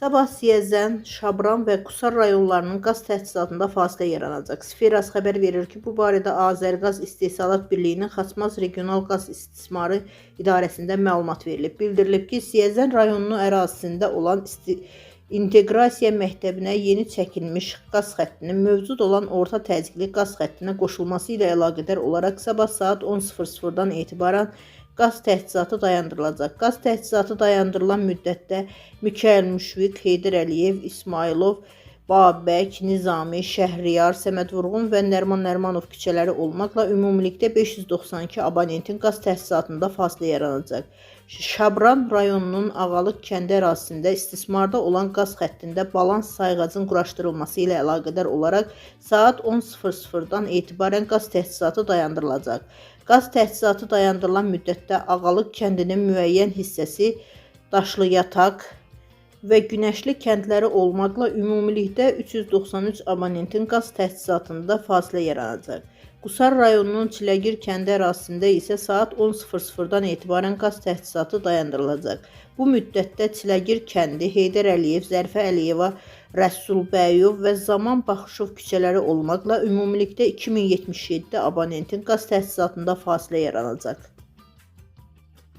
Sabah Siyəzən, Şabran və Qusar rayonlarının qaz təchizatında fasilə yaranacaq. Sferas xəbər verir ki, bu barədə Azərqaz İstehsalat Birliyinin Xaçmaz Regional Qaz İstismarı İdarəsində məlumat verilib. Bildirilib ki, Siyəzən rayonunun ərazisində olan İnteqrasiya məktəbinə yeni çəkilmiş qaz xəttinin mövcud olan orta təzyiqli qaz xəttinə qoşulması ilə əlaqədar olaraq sabah saat 10:00-dan etibarən qaz təchizatı dayandırılacaq. Qaz təchizatı dayandırılan müddətdə Mikayıl Müşfiq, Heydər Əliyev, İsmailov, Babək, Nizami, Şəhriyar, Səməd Vurğun və Nərman Nərmanov küçələri olmaqla ümumilikdə 592 abonentin qaz təchizatında fasilə yaranacaq. Şabran rayonunun Ağalıq kəndi ərazisində istismarda olan qaz xəttində balans sayğacın quraşdırılması ilə əlaqədar olaraq saat 10:00-dan etibarən qaz təchizatı dayandırılacaq. Qaz təchizatı dayandırılan müddətdə Ağalıq kəndinin müəyyən hissəsi, Daşlıyataq və Günəşli kəndləri olmaqla ümumilikdə 393 abonentin qaz təchizatında fasilə yaranacaq. Qusar rayonunun Çiləgir kəndi ərazisində isə saat 10:00-dan etibarən qaz təchizatı dayandırılacaq. Bu müddətdə Çiləgir kəndi, Heydər Əliyev, Zərfə Əliyeva, Rəsul Bəyov və Zaman Baxışov küçələri olmaqla ümumilikdə 2077 abonentin qaz təchizatında fasilə yaranacaq.